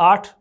8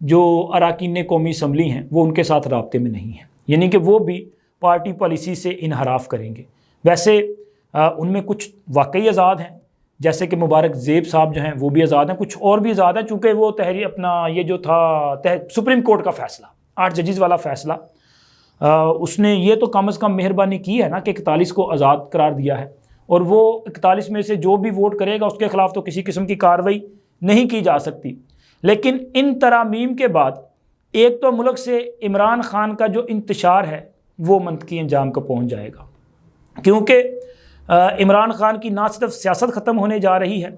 جو اراکین قومی اسمبلی ہیں وہ ان کے ساتھ رابطے میں نہیں ہیں، یعنی کہ وہ بھی پارٹی پالیسی سے انحراف کریں گے۔ ویسے ان میں کچھ واقعی آزاد ہیں، جیسے کہ مبارک زیب صاحب جو ہیں وہ بھی آزاد ہیں، کچھ اور بھی آزاد ہیں، چونکہ وہ اپنا یہ جو تھا سپریم کورٹ کا فیصلہ 8 ججز والا فیصلہ، اس نے یہ تو کم از کم مہربانی کی ہے نا کہ 41 کو آزاد قرار دیا ہے، اور وہ 41 میں سے جو بھی ووٹ کرے گا اس کے خلاف تو کسی قسم کی کارروائی نہیں کی جا سکتی۔ لیکن ان ترامیم کے بعد ایک تو ملک سے عمران خان کا جو انتشار ہے وہ منطقی انجام کو پہنچ جائے گا، کیونکہ عمران خان کی نہ صرف سیاست ختم ہونے جا رہی ہے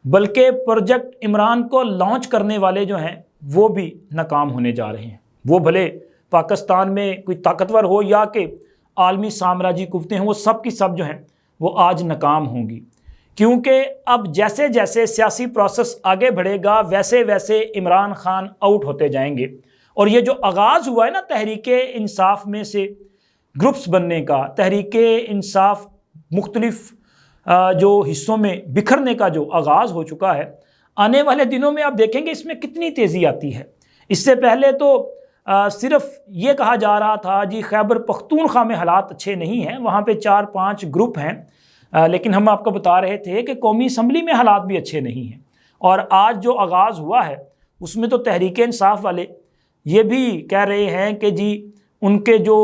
بلکہ پروجیکٹ عمران کو لانچ کرنے والے جو ہیں وہ بھی ناکام ہونے جا رہے ہیں، وہ بھلے پاکستان میں کوئی طاقتور ہو یا کہ عالمی سامراجی قوتیں ہیں، وہ سب کی سب جو ہیں وہ آج ناکام ہوں گی، کیونکہ اب جیسے جیسے سیاسی پروسیس آگے بڑھے گا ویسے ویسے عمران خان آؤٹ ہوتے جائیں گے۔ اور یہ جو آغاز ہوا ہے نا تحریک انصاف میں سے گروپس بننے کا، تحریک انصاف مختلف جو حصوں میں بکھرنے کا جو آغاز ہو چکا ہے، آنے والے دنوں میں آپ دیکھیں گے اس میں کتنی تیزی آتی ہے۔ اس سے پہلے تو صرف یہ کہا جا رہا تھا جی خیبر پختونخوا میں حالات اچھے نہیں ہیں، وہاں پہ 4-5 گروپ ہیں، لیکن ہم آپ کو بتا رہے تھے کہ قومی اسمبلی میں حالات بھی اچھے نہیں ہیں۔ اور آج جو آغاز ہوا ہے اس میں تو تحریک انصاف والے یہ بھی کہہ رہے ہیں کہ جی ان کے جو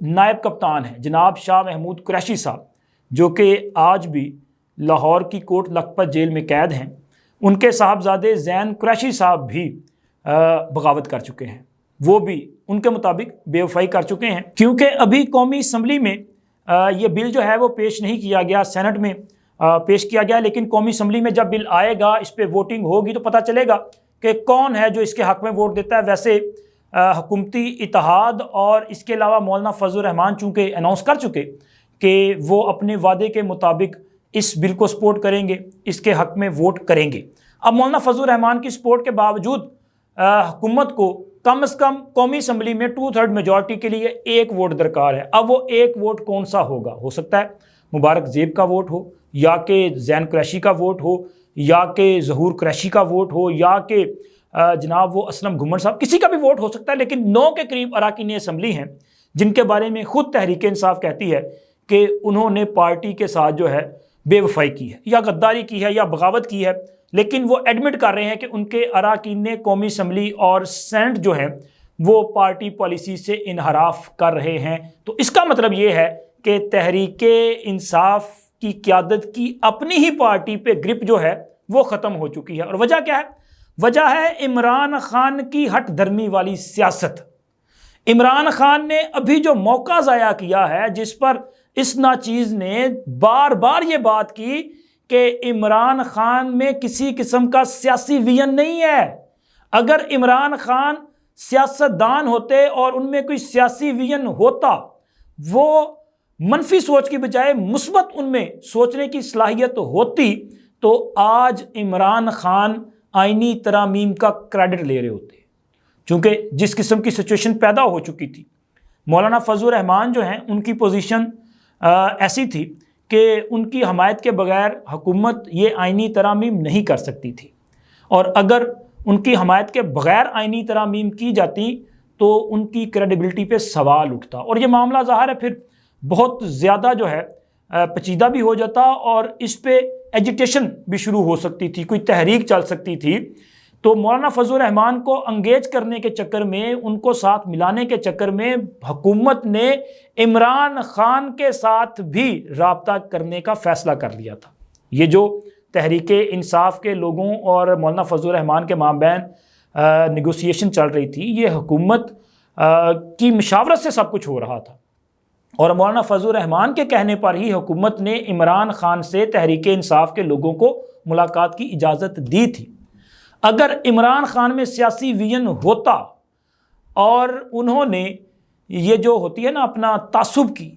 نائب کپتان ہیں جناب شاہ محمود قریشی صاحب، جو کہ آج بھی لاہور کی کوٹ لکھپت جیل میں قید ہیں، ان کے صاحبزادے زین قریشی صاحب بھی بغاوت کر چکے ہیں، وہ بھی ان کے مطابق بے وفائی کر چکے ہیں، کیونکہ ابھی قومی اسمبلی میں یہ بل جو ہے وہ پیش نہیں کیا گیا، سینٹ میں پیش کیا گیا، لیکن قومی اسمبلی میں جب بل آئے گا اس پہ ووٹنگ ہوگی تو پتہ چلے گا کہ کون ہے جو اس کے حق میں ووٹ دیتا ہے۔ ویسے حکومتی اتحاد اور اس کے علاوہ مولانا فضل الرحمان چونکہ اناؤنس کر چکے کہ وہ اپنے وعدے کے مطابق اس بل کو سپورٹ کریں گے، اس کے حق میں ووٹ کریں گے۔ اب مولانا فضل الرحمان کی سپورٹ کے باوجود حکومت کو کم از کم قومی اسمبلی میں 2/3 میجورٹی کے لیے ایک ووٹ درکار ہے۔ اب وہ ایک ووٹ کون سا ہوگا؟ ہو سکتا ہے مبارک زیب کا ووٹ ہو، یا کہ زین قریشی کا ووٹ ہو، یا کہ ظہور قریشی کا ووٹ ہو، یا کہ جناب وہ اسلم گھمن صاحب، کسی کا بھی ووٹ ہو سکتا ہے، لیکن 9 کے قریب اراکین اسمبلی ہیں جن کے بارے میں خود تحریک انصاف کہتی ہے کہ انہوں نے پارٹی کے ساتھ جو ہے بے وفائی کی ہے، یا غداری کی ہے، یا بغاوت کی ہے، لیکن وہ ایڈمٹ کر رہے ہیں کہ ان کے اراکین قومی اسمبلی اور سینٹ جو ہیں وہ پارٹی پالیسی سے انحراف کر رہے ہیں۔ تو اس کا مطلب یہ ہے کہ تحریک انصاف کی قیادت کی اپنی ہی پارٹی پہ گرپ جو ہے وہ ختم ہو چکی ہے۔ اور وجہ کیا ہے؟ وجہ ہے عمران خان کی ہٹ دھرمی والی سیاست۔ عمران خان نے ابھی جو موقع ضائع کیا ہے، جس پر اس ناچیز نے بار بار یہ بات کی کہ عمران خان میں کسی قسم کا سیاسی ویژن نہیں ہے۔ اگر عمران خان سیاستدان ہوتے اور ان میں کوئی سیاسی ویژن ہوتا، وہ منفی سوچ کی بجائے مثبت ان میں سوچنے کی صلاحیت ہوتی، تو آج عمران خان آئینی ترامیم کا کریڈٹ لے رہے ہوتے، چونکہ جس قسم کی سچویشن پیدا ہو چکی تھی۔ مولانا فضل الرحمان جو ہیں ان کی پوزیشن ایسی تھی کہ ان کی حمایت کے بغیر حکومت یہ آئینی ترامیم نہیں کر سکتی تھی، اور اگر ان کی حمایت کے بغیر آئینی ترامیم کی جاتی تو ان کی کریڈیبلٹی پہ سوال اٹھتا، اور یہ معاملہ ظاہر ہے پھر بہت زیادہ جو ہے پیچیدہ بھی ہو جاتا، اور اس پہ ایجیٹیشن بھی شروع ہو سکتی تھی، کوئی تحریک چل سکتی تھی۔ تو مولانا فضل الرحمان کو انگیج کرنے کے چکر میں، ان کو ساتھ ملانے کے چکر میں حکومت نے عمران خان کے ساتھ بھی رابطہ کرنے کا فیصلہ کر لیا تھا۔ یہ جو تحریک انصاف کے لوگوں اور مولانا فضل الرحمان کے مابین نیگوسیشن چل رہی تھی، یہ حکومت کی مشاورت سے سب کچھ ہو رہا تھا، اور مولانا فضل الرحمان کے کہنے پر ہی حکومت نے عمران خان سے تحریک انصاف کے لوگوں کو ملاقات کی اجازت دی تھی۔ اگر عمران خان میں سیاسی ویژن ہوتا اور انہوں نے یہ جو ہوتی ہے نا اپنا تعصب کی،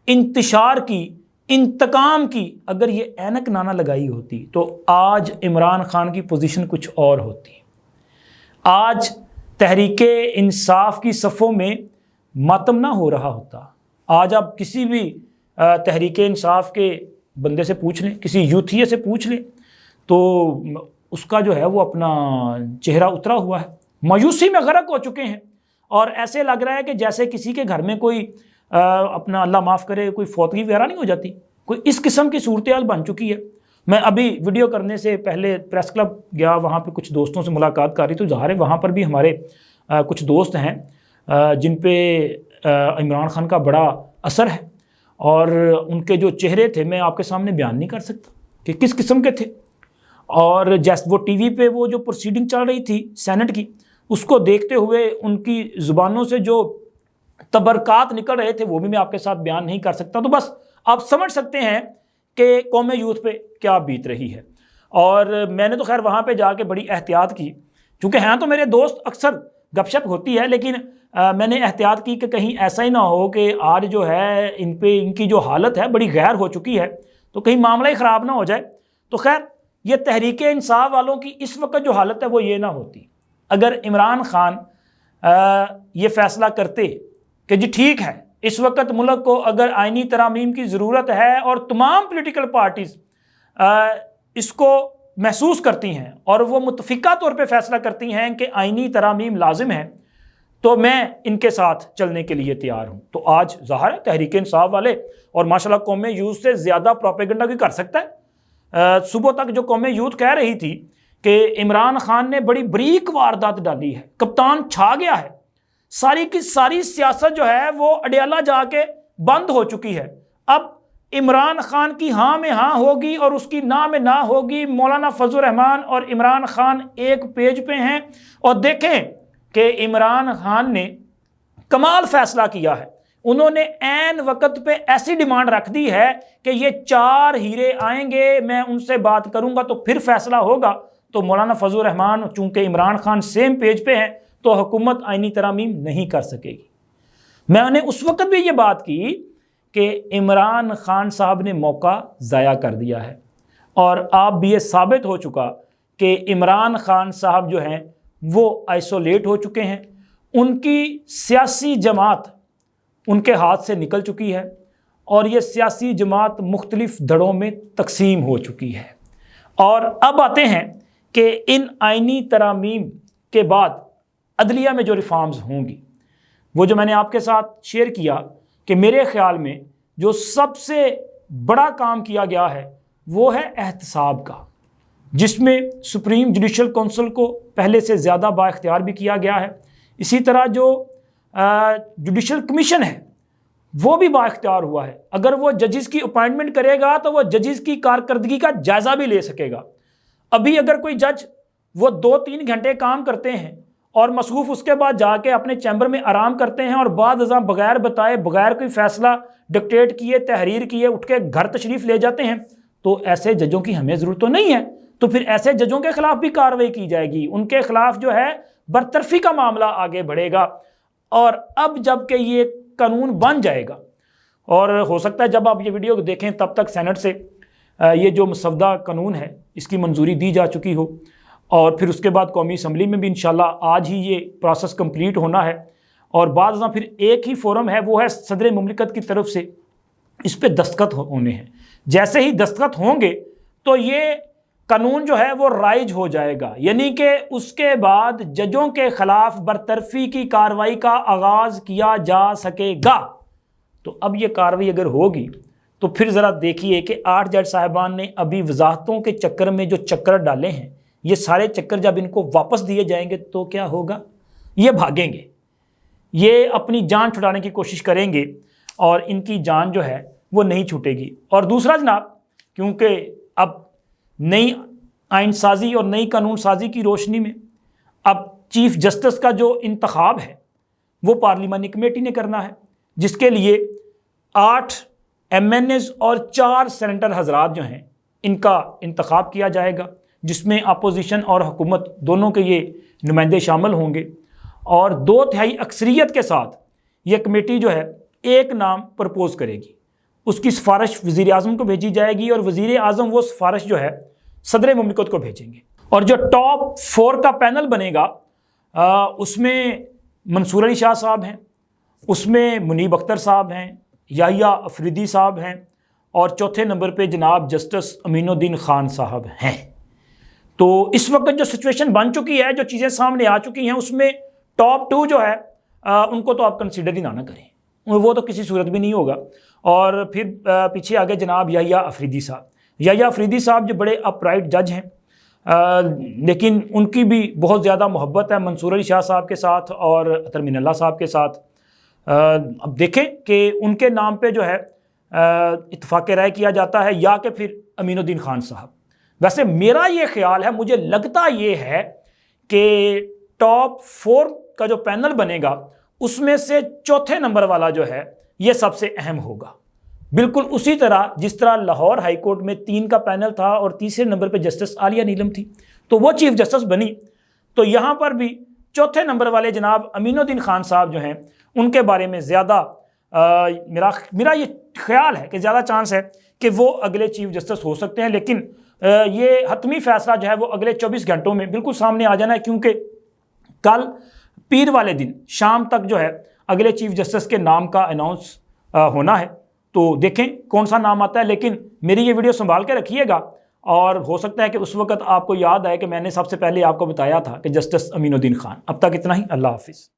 انتشار کی، انتقام کی، اگر یہ اینک نہ لگائی ہوتی تو آج عمران خان کی پوزیشن کچھ اور ہوتی۔ آج تحریک انصاف کی صفوں میں ماتم نہ ہو رہا ہوتا۔ آج آپ کسی بھی تحریک انصاف کے بندے سے پوچھ لیں، کسی یوتھیے سے پوچھ لیں، تو اس کا جو ہے وہ اپنا چہرہ اترا ہوا ہے، مایوسی میں غرق ہو چکے ہیں، اور ایسے لگ رہا ہے کہ جیسے کسی کے گھر میں کوئی اپنا اللہ معاف کرے کوئی فوتگی وغیرہ نہیں ہو جاتی، کوئی اس قسم کی صورتحال بن چکی ہے۔ میں ابھی ویڈیو کرنے سے پہلے پریس کلب گیا، وہاں پہ کچھ دوستوں سے ملاقات کر رہی، تو ظاہر ہے وہاں پر بھی ہمارے کچھ دوست ہیں جن پہ عمران خان کا بڑا اثر ہے، اور ان کے جو چہرے تھے میں آپ کے سامنے بیان نہیں کر سکتا کہ کس قسم کے تھے۔ اور جیسے وہ ٹی وی پہ وہ جو پروسیڈنگ چل رہی تھی سینٹ کی، اس کو دیکھتے ہوئے ان کی زبانوں سے جو تبرکات نکل رہے تھے وہ بھی میں آپ کے ساتھ بیان نہیں کر سکتا۔ تو بس آپ سمجھ سکتے ہیں کہ قوم یوتھ پہ کیا بیت رہی ہے۔ اور میں نے تو خیر وہاں پہ جا کے بڑی احتیاط کی، چونکہ ہیں تو میرے دوست، اکثر گپ شپ ہوتی ہے، لیکن میں نے احتیاط کی کہ کہیں ایسا ہی نہ ہو کہ آج جو ہے ان پہ ان کی جو حالت ہے بڑی غیر ہو چکی ہے، تو کہیں معاملہ ہی خراب نہ ہو جائے۔ تو خیر یہ تحریک انصاف والوں کی اس وقت جو حالت ہے وہ یہ نہ ہوتی اگر عمران خان یہ فیصلہ کرتے کہ جی ٹھیک ہے، اس وقت ملک کو اگر آئینی ترامیم کی ضرورت ہے اور تمام پولیٹیکل پارٹیز اس کو محسوس کرتی ہیں اور وہ متفقہ طور پہ فیصلہ کرتی ہیں کہ آئینی ترامیم لازم ہے، تو میں ان کے ساتھ چلنے کے لیے تیار ہوں۔ تو آج ظاہر ہے تحریک انصاف والے، اور ماشاءاللہ قوم یوتھ سے زیادہ پروپیگنڈا بھی کر سکتا ہے۔ صبح تک جو قوم یوتھ کہہ رہی تھی کہ عمران خان نے بڑی بریک واردات ڈالی ہے، کپتان چھا گیا ہے، ساری کی ساری سیاست جو ہے وہ اڈیالہ جا کے بند ہو چکی ہے، اب عمران خان کی ہاں میں ہاں ہوگی اور اس کی نہ میں نہ ہوگی۔ مولانا فضل الرحمان اور عمران خان ایک پیج پہ ہیں، اور دیکھیں کہ عمران خان نے کمال فیصلہ کیا ہے، انہوں نے عین وقت پہ ایسی ڈیمانڈ رکھ دی ہے کہ یہ 4 ہیرے آئیں گے، میں ان سے بات کروں گا تو پھر فیصلہ ہوگا۔ تو مولانا فضل الرحمان چونکہ عمران خان سیم پیج پہ ہیں تو حکومت آئینی ترامیم نہیں کر سکے گی۔ میں نے اس وقت بھی یہ بات کی کہ عمران خان صاحب نے موقع ضائع کر دیا ہے، اور آپ بھی یہ ثابت ہو چکا کہ عمران خان صاحب جو ہیں وہ آئسولیٹ ہو چکے ہیں، ان کی سیاسی جماعت ان کے ہاتھ سے نکل چکی ہے، اور یہ سیاسی جماعت مختلف دھڑوں میں تقسیم ہو چکی ہے۔ اور اب آتے ہیں کہ ان آئینی ترامیم کے بعد عدلیہ میں جو ریفارمز ہوں گی، وہ جو میں نے آپ کے ساتھ شیئر کیا کہ میرے خیال میں جو سب سے بڑا کام کیا گیا ہے وہ ہے احتساب کا، جس میں سپریم جوڈیشل کونسل کو پہلے سے زیادہ با اختیار بھی کیا گیا ہے۔ اسی طرح جو جوڈیشل کمیشن ہے وہ بھی با اختیار ہوا ہے، اگر وہ ججز کی اپائنٹمنٹ کرے گا تو وہ ججز کی کارکردگی کا جائزہ بھی لے سکے گا۔ ابھی اگر کوئی جج وہ 2-3 گھنٹے کام کرتے ہیں اور مصروف اس کے بعد جا کے اپنے چیمبر میں آرام کرتے ہیں، اور بعد ازاں بغیر بتائے، بغیر کوئی فیصلہ ڈکٹیٹ کیے، تحریر کیے اٹھ کے گھر تشریف لے جاتے ہیں، تو ایسے ججوں کی ہمیں ضرورت تو نہیں ہے۔ تو پھر ایسے ججوں کے خلاف بھی کارروائی کی جائے گی، ان کے خلاف جو ہے برطرفی کا معاملہ آگے بڑھے گا۔ اور اب جب کہ یہ قانون بن جائے گا، اور ہو سکتا ہے جب آپ یہ ویڈیو دیکھیں تب تک سینٹ سے یہ جو مسودہ قانون ہے اس کی منظوری دی جا چکی ہو، اور پھر اس کے بعد قومی اسمبلی میں بھی انشاءاللہ آج ہی یہ پروسیس کمپلیٹ ہونا ہے، اور بعد ازاں پھر ایک ہی فورم ہے، وہ ہے صدر مملکت کی طرف سے اس پہ دستخط ہونے ہیں۔ جیسے ہی دستخط ہوں گے تو یہ قانون جو ہے وہ رائج ہو جائے گا، یعنی کہ اس کے بعد ججوں کے خلاف برطرفی کی کارروائی کا آغاز کیا جا سکے گا۔ تو اب یہ کارروائی اگر ہوگی تو پھر ذرا دیکھیے کہ 8 جج صاحبان نے ابھی وضاحتوں کے چکر میں جو چکر ڈالے ہیں، یہ سارے چکر جب ان کو واپس دیے جائیں گے تو کیا ہوگا؟ یہ بھاگیں گے، یہ اپنی جان چھڑانے کی کوشش کریں گے، اور ان کی جان جو ہے وہ نہیں چھوٹے گی۔ اور دوسرا جناب، کیونکہ اب نئی آئین سازی اور نئی قانون سازی کی روشنی میں اب چیف جسٹس کا جو انتخاب ہے وہ پارلیمانی کمیٹی نے کرنا ہے، جس کے لیے 8 MNAs اور 4 سینیٹر حضرات جو ہیں ان کا انتخاب کیا جائے گا، جس میں اپوزیشن اور حکومت دونوں کے یہ نمائندے شامل ہوں گے، اور 2/3 اکثریت کے ساتھ یہ کمیٹی جو ہے ایک نام پرپوز کرے گی، اس کی سفارش وزیر اعظم کو بھیجی جائے گی، اور وزیر اعظم وہ سفارش جو ہے صدر مملکت کو بھیجیں گے، اور جو ٹاپ 4 کا پینل بنے گا اس میں منصور علی شاہ صاحب ہیں، اس میں منیب اختر صاحب ہیں، یحییٰ افریدی صاحب ہیں، اور چوتھے نمبر پہ جناب جسٹس امین الدین خان صاحب ہیں۔ تو اس وقت جو سچویشن بن چکی ہے، جو چیزیں سامنے آ چکی ہیں، اس میں ٹاپ 2 جو ہے ان کو تو آپ کنسیڈر ہی نہ کریں، وہ تو کسی صورت بھی نہیں ہوگا۔ اور پھر پیچھے آگے جناب یحییٰ افریدی صاحب، یحییٰ افریدی صاحب جو بڑے اپ رائٹ جج ہیں، لیکن ان کی بھی بہت زیادہ محبت ہے منصور علی شاہ صاحب کے ساتھ اور اطہر من اللہ صاحب کے ساتھ۔ اب دیکھیں کہ ان کے نام پہ جو ہے اتفاق رائے کیا جاتا ہے یا کہ پھر امین الدین خان صاحب۔ ویسے میرا یہ خیال ہے، مجھے لگتا یہ ہے کہ ٹاپ 4 کا جو پینل بنے گا اس میں سے چوتھے نمبر والا جو ہے یہ سب سے اہم ہوگا، بالکل اسی طرح جس طرح لاہور ہائی کورٹ میں 3 کا پینل تھا اور تیسرے نمبر پہ جسٹس عالیہ نیلم تھی تو وہ چیف جسٹس بنی، تو یہاں پر بھی چوتھے نمبر والے جناب امین الدین خان صاحب جو ہیں ان کے بارے میں زیادہ میرا یہ خیال ہے کہ زیادہ چانس ہے کہ وہ اگلے چیف جسٹس ہو سکتے ہیں، لیکن یہ حتمی فیصلہ جو ہے وہ اگلے 24 گھنٹوں میں بالکل سامنے آ جانا ہے، کیونکہ کل پیر والے دن شام تک جو ہے اگلے چیف جسٹس کے نام کا اناؤنس ہونا ہے، تو دیکھیں کون سا نام آتا ہے۔ لیکن میری یہ ویڈیو سنبھال کے رکھیے گا، اور ہو سکتا ہے کہ اس وقت آپ کو یاد آئے کہ میں نے سب سے پہلے آپ کو بتایا تھا کہ جسٹس امین الدین خان۔ اب تک اتنا ہی، اللہ حافظ۔